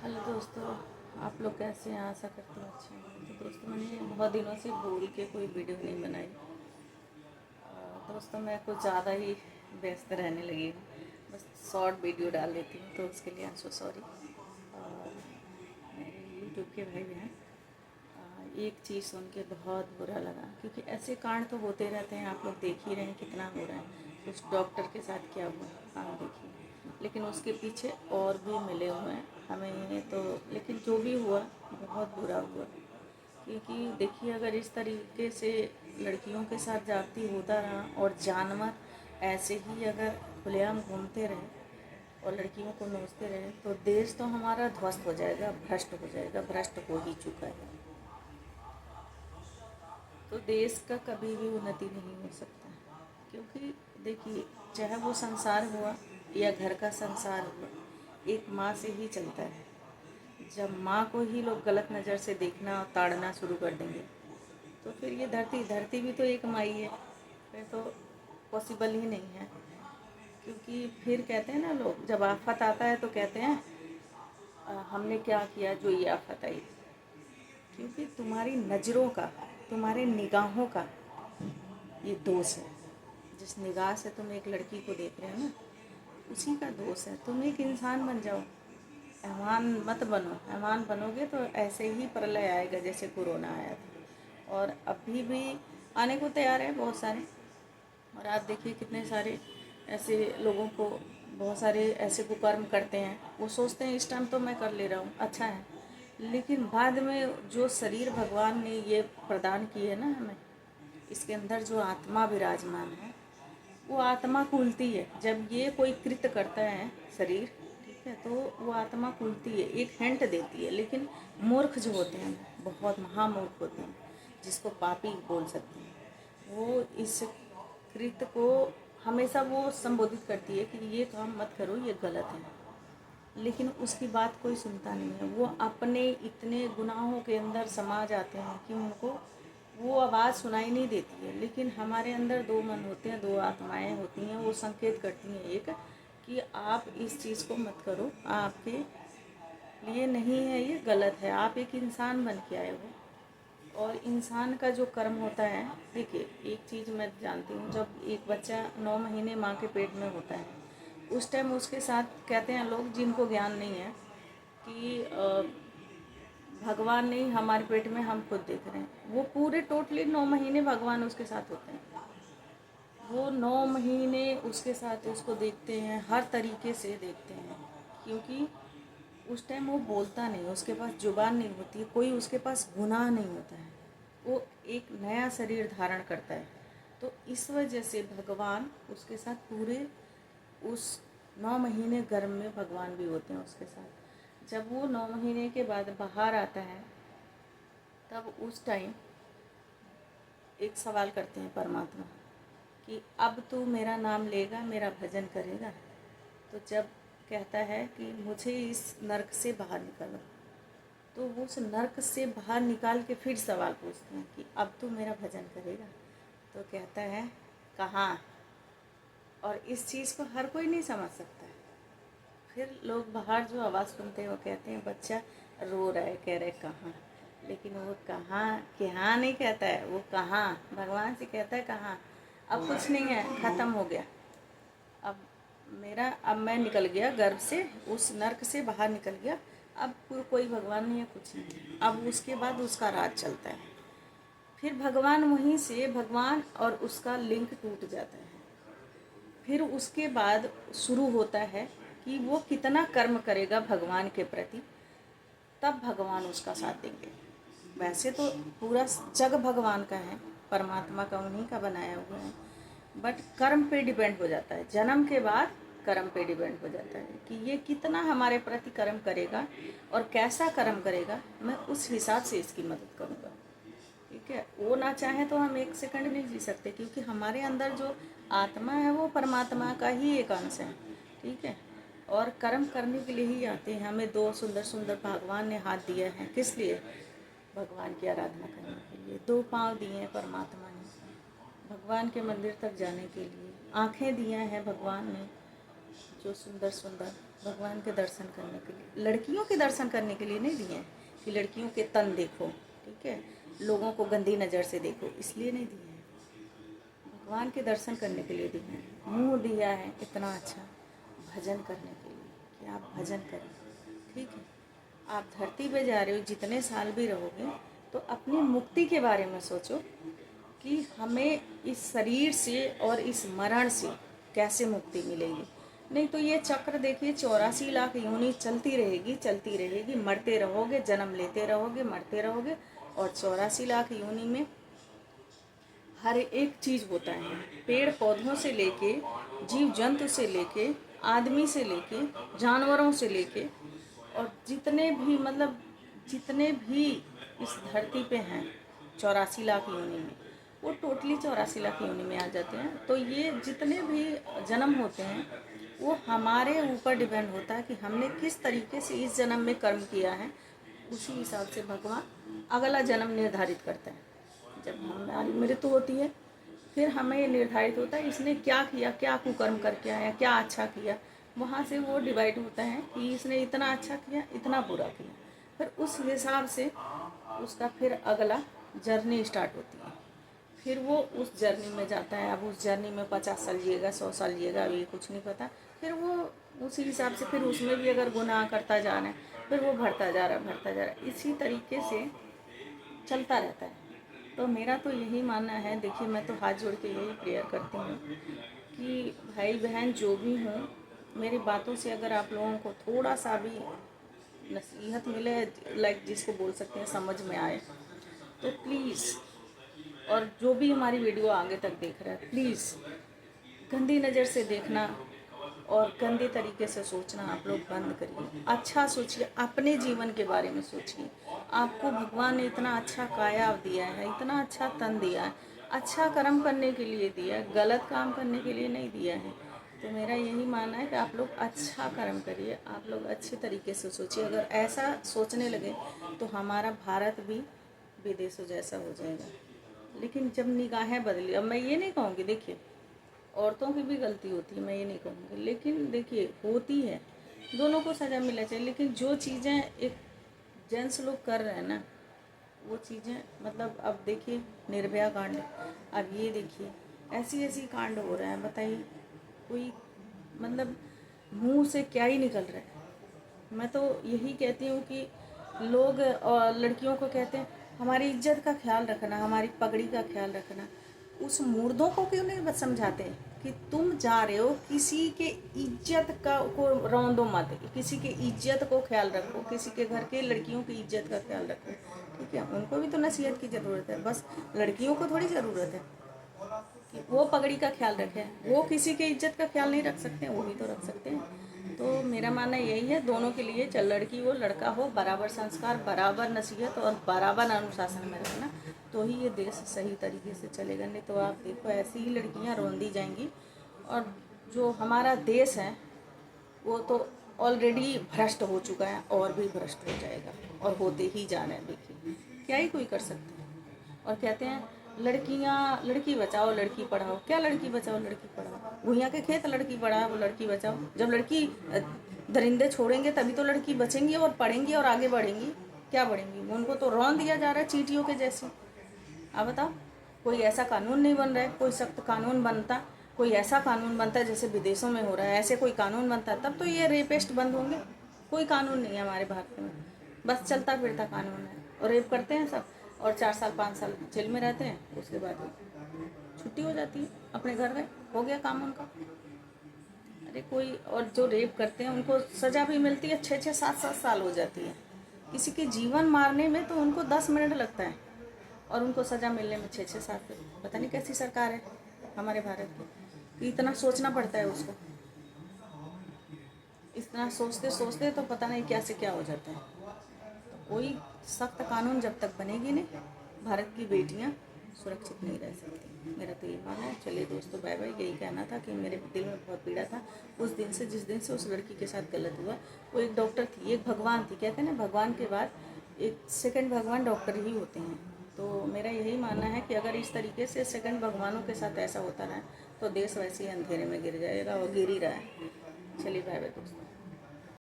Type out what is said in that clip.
Hello दोस्तों, आप लोग कैसे हैं? आशा करती हूँ अच्छे हैं। तो दोस्तों, मैंने बहुत दिनों से बोल के कोई वीडियो नहीं बनाई। दोस्तों, मैं कुछ ज़्यादा ही व्यस्त रहने लगी हूँ। बस शॉर्ट वीडियो डाल देती हूँ, तो उसके लिए आई एम सो सॉरी। मेरे यूट्यूब के भाई बहन, एक चीज़ सुन के बहुत बुरा लगा, क्योंकि ऐसे कांड तो होते रहते हैं। आप लोग देख ही रहे हैं कितना हो रहा है। उस डॉक्टर के साथ क्या हुआ आप देखिए, लेकिन उसके पीछे और भी मिले हुए हैं हमें तो। लेकिन जो भी हुआ बहुत बुरा हुआ, क्योंकि देखिए, अगर इस तरीके से लड़कियों के साथ जाती होता रहा और जानवर ऐसे ही अगर खुलेआम घूमते रहे और लड़कियों को नोचते रहे, तो देश तो हमारा ध्वस्त हो जाएगा, भ्रष्ट हो जाएगा, भ्रष्ट हो ही चुका है। तो देश का कभी भी उन्नति नहीं हो सकता, क्योंकि देखिए, चाहे वो संसार हुआ या घर का संसार हुआ, एक माँ से ही चलता है। जब माँ को ही लोग गलत नज़र से देखना और ताड़ना शुरू कर देंगे, तो फिर ये धरती धरती भी तो एक माँ ही है। फिर तो पॉसिबल ही नहीं है। क्योंकि फिर कहते हैं ना लोग, जब आफत आता है तो कहते हैं हमने क्या किया जो ये आफत आई। क्योंकि तुम्हारी नज़रों का, तुम्हारे निगाहों का ये दोष है। जिस निगाह से तुम एक लड़की को देख रहे हो ना, उसी का दोष है। तुम एक इंसान बन जाओ, मेहमान मत बनो। मेहमान बनोगे तो ऐसे ही प्रलय आएगा जैसे कोरोना आया था, और अभी भी आने को तैयार है बहुत सारे। और आप देखिए, कितने सारे ऐसे लोगों को, बहुत सारे ऐसे कुकर्म करते हैं। वो सोचते हैं इस टाइम तो मैं कर ले रहा हूँ, अच्छा है, लेकिन बाद में जो शरीर भगवान ने ये प्रदान की है ना हमें, इसके अंदर जो आत्मा विराजमान है, वो आत्मा खुलती है। जब ये कोई कृत्य करता है शरीर, ठीक है, तो वो आत्मा खुलती है, एक हिंट देती है। लेकिन मूर्ख जो होते हैं, बहुत महामूर्ख होते हैं, जिसको पापी बोल सकते हैं, वो इस कृत्य को हमेशा वो संबोधित करती है कि ये काम मत करो, ये गलत है। लेकिन उसकी बात कोई सुनता नहीं है। वो अपने इतने गुनाहों के अंदर समा जाते हैं कि उनको वो आवाज़ सुनाई नहीं देती है। लेकिन हमारे अंदर दो मन होते हैं, दो आत्माएं होती हैं, वो संकेत करती हैं एक, कि आप इस चीज़ को मत करो, आपके लिए नहीं है, ये गलत है। आप एक इंसान बन के आए हो, और इंसान का जो कर्म होता है, देखिए, एक चीज़ मैं जानती हूँ, जब एक बच्चा 9 महीने माँ के पेट में होता है, उस टाइम उसके साथ कहते हैं लोग जिनको ज्ञान नहीं है कि भगवान नहीं, हमारे पेट में हम खुद देख रहे हैं। वो पूरे टोटली 9 महीने भगवान उसके साथ होते हैं। वो 9 महीने उसके साथ उसको देखते हैं, हर तरीके से देखते हैं। क्योंकि उस टाइम वो बोलता नहीं, उसके पास जुबान नहीं होती, कोई उसके पास गुनाह नहीं होता है। वो एक नया शरीर धारण करता है। तो इस वजह से भगवान उसके साथ पूरे उस 9 महीने गर्भ में भगवान भी होते हैं उसके साथ। जब वो 9 महीने के बाद बाहर आता है, तब उस टाइम एक सवाल करते हैं परमात्मा कि अब तू मेरा नाम लेगा, मेरा भजन करेगा? तो जब कहता है कि मुझे इस नरक से बाहर निकालो, तो वो उस नरक से बाहर निकाल के फिर सवाल पूछते हैं कि अब तू मेरा भजन करेगा? तो कहता है कहाँ। और इस चीज़ को हर कोई नहीं समझ सकता है। फिर लोग बाहर जो आवाज़ सुनते हैं, वो कहते हैं बच्चा रो रहा है, कह रहे कहाँ। लेकिन वो कहाँ कहाँ नहीं कहता है, वो कहाँ भगवान से कहता है कहाँ। अब कुछ नहीं है, ख़त्म हो गया। अब अब मैं निकल गया गर्भ से, उस नर्क से बाहर निकल गया। अब कोई भगवान नहीं है, कुछ नहीं है। अब उसके बाद उसका राज चलता है। फिर भगवान वहीं से, भगवान और उसका लिंक टूट जाता है। फिर उसके बाद शुरू होता है कि वो कितना कर्म करेगा भगवान के प्रति, तब भगवान उसका साथ देंगे। वैसे तो पूरा जग भगवान का है, परमात्मा का, उन्हीं का बनाया हुआ है। बट कर्म पे डिपेंड हो जाता है, जन्म के बाद कर्म पे डिपेंड हो जाता है कि ये कितना हमारे प्रति कर्म करेगा और कैसा कर्म करेगा। मैं उस हिसाब से इसकी मदद करूँगा, ठीक है। वो ना चाहे तो हम एक सेकंड नहीं जी सकते, क्योंकि हमारे अंदर जो आत्मा है वो परमात्मा का ही एक अंश है, ठीक है। और कर्म करने के लिए ही आते हैं। हमें दो सुंदर सुंदर भगवान ने हाथ दिया है, किस लिए? भगवान की आराधना करने के लिए। दो पाँव दिए हैं परमात्मा ने भगवान के मंदिर तक जाने के लिए। आँखें दिया हैं भगवान ने, जो सुंदर सुंदर भगवान के दर्शन करने के लिए, लड़कियों के दर्शन करने के लिए नहीं दिए हैं कि लड़कियों के तन देखो, ठीक है, लोगों को गंदी नज़र से देखो, इसलिए नहीं दिए हैं। भगवान के दर्शन करने के लिए दिए हैं। मुँह दिया है इतना अच्छा भजन करने के लिए कि आप भजन करें, ठीक है। आप धरती पे जा रहे हो, जितने साल भी रहोगे तो अपनी मुक्ति के बारे में सोचो कि हमें इस शरीर से और इस मरण से कैसे मुक्ति मिलेगी। नहीं तो ये चक्र देखिए 84 लाख योनि चलती रहेगी, मरते रहोगे, जन्म लेते रहोगे, मरते रहोगे, और 84 लाख योनि में हर एक चीज़ होता है, पेड़ पौधों से लेके, जीव जंतु से लेके, आदमी से लेके, जानवरों से लेके, और जितने भी इस धरती पे हैं 84 लाख योनि में, वो टोटली 84 लाख योनि में आ जाते हैं। तो ये जितने भी जन्म होते हैं वो हमारे ऊपर डिपेंड होता है कि हमने किस तरीके से इस जन्म में कर्म किया है, उसी हिसाब से भगवान अगला जन्म निर्धारित करता है। जब हमारी मृत्यु होती है फिर हमें ये निर्धारित होता है इसने क्या किया, क्या कुकर्म करके आया, क्या अच्छा किया, वहाँ से वो डिवाइड होता है कि इसने इतना अच्छा किया, इतना बुरा किया, फिर उस हिसाब से उसका फिर अगला जर्नी स्टार्ट होती है। फिर वो उस जर्नी में जाता है। अब उस जर्नी में 50 साल जिएगा, 100 साल जिएगा, अभी कुछ नहीं पता। फिर वो उसी हिसाब से फिर उसमें भी अगर गुनाह करता जा रहा है फिर वो बढ़ता जा रहा है, इसी तरीके से चलता रहता है। तो मेरा तो यही मानना है, देखिए मैं तो हाथ जोड़ के यही प्रेयर करती हूँ कि भाई बहन जो भी हों, मेरी बातों से अगर आप लोगों को थोड़ा सा भी नसीहत मिले, लाइक जिसको बोल सकते हैं समझ में आए, तो प्लीज़, और जो भी हमारी वीडियो आगे तक देख रहा है, प्लीज़ गंदी नज़र से देखना और गंदे तरीके से सोचना आप लोग बंद करिए। अच्छा सोचिए, अपने जीवन के बारे में सोचिए। आपको भगवान ने इतना अच्छा काया दिया है, इतना अच्छा तन दिया है, अच्छा कर्म करने के लिए दिया है, गलत काम करने के लिए नहीं दिया है। तो मेरा यही मानना है कि आप लोग अच्छा कर्म करिए, आप लोग अच्छे तरीके से सोचिए। अगर ऐसा सोचने लगे तो हमारा भारत भी विदेशों जैसा हो जाएगा। लेकिन जब निगाहें बदली, अब मैं ये नहीं कहूँगी, देखिए औरतों की भी गलती होती है, मैं ये नहीं कहूँगी, लेकिन देखिए होती है, दोनों को सज़ा मिलना चाहिए। लेकिन जो चीज़ें एक जेंट्स लोग कर रहे हैं ना, वो चीज़ें मतलब अब देखिए निर्भया कांड, अब ये देखिए ऐसी ऐसी कांड हो रहा है, बताइए कोई मतलब मुंह से क्या ही निकल रहा है। मैं तो यही कहती हूँ कि लोग लड़कियों को कहते हैं हमारी इज्जत का ख्याल रखना, हमारी पगड़ी का ख्याल रखना। उस मुर्दों को क्यों नहीं बस समझाते कि तुम जा रहे हो, किसी के इज्जत का को रौंदो मत, किसी के इज्जत को ख्याल रखो, किसी के घर के लड़कियों की इज्जत का ख्याल रखो, ठीक है। उनको भी तो नसीहत की ज़रूरत है, बस लड़कियों को थोड़ी ज़रूरत है कि वो पगड़ी का ख्याल रखें। वो किसी के इज्जत का ख्याल नहीं रख सकते, वो भी तो रख सकते हैं। तो मेरा मानना यही है, दोनों के लिए, चाहे लड़की हो लड़का हो, बराबर संस्कार, बराबर नसीहत और बराबर अनुशासन में रखना, तो ही ये देश सही तरीके से चलेगा। नहीं तो आप देखो ऐसी ही लड़कियां रौंदी जाएंगी, और जो हमारा देश है वो तो ऑलरेडी भ्रष्ट हो चुका है और भी भ्रष्ट हो जाएगा, और होते ही जा रहे हैं। देखिए क्या ही कोई कर सकता है। और कहते हैं लड़की बचाओ लड़की पढ़ाओ, क्या लड़की बचाओ लड़की पढ़ाओ? भुइयाँ के खेत लड़की पढ़ाओ वो लड़की बचाओ। जब लड़की दरिंदे छोड़ेंगे तभी तो लड़की बचेंगी और पढ़ेंगी और आगे बढ़ेंगी। क्या बढ़ेंगी? उनको तो रौंद दिया जा रहा है चींटियों के जैसे। अब बताओ, कोई ऐसा कानून नहीं बन रहा है, कोई सख्त कानून बनता, कोई ऐसा कानून बनता है जैसे विदेशों में हो रहा है, ऐसे कोई कानून बनता है तब तो ये रेपिस्ट बंद होंगे। कोई कानून नहीं है हमारे भारत में, बस चलता फिरता कानून है, और रेप करते हैं सब, और 4 साल 5 साल जेल में रहते हैं, उसके बाद छुट्टी हो जाती है, अपने घर में हो गया काम उनका। अरे कोई, और जो रेप करते हैं उनको सज़ा भी मिलती है, 6-6 7-7 साल हो जाती है। किसी के जीवन मारने में तो उनको 10 मिनट लगता है और उनको सज़ा मिलने में 6-6 साल। पता नहीं कैसी सरकार है हमारे भारत की, इतना सोचना पड़ता है उसको। इतना सोचते सोचते तो पता नहीं क्या से क्या हो जाता है। तो कोई सख्त कानून जब तक बनेगी नहीं, भारत की बेटियां सुरक्षित नहीं रह सकती। मेरा तो ये मानना है। चलिए दोस्तों, बाय बाय। यही कहना था कि मेरे दिल में बहुत पीड़ा था उस दिन से, जिस दिन से उस लड़की के साथ गलत हुआ। वो एक डॉक्टर थी, एक भगवान थी। कहते हैं ना भगवान के बाद एक सेकंड भगवान डॉक्टर ही होते हैं। तो मेरा यही मानना है कि अगर इस तरीके से सेकंड भगवानों के साथ ऐसा होता रहा तो देश वैसे ही अंधेरे में गिर जाएगा, और गिर ही रहा है। चलिए बाय बाय दोस्तों।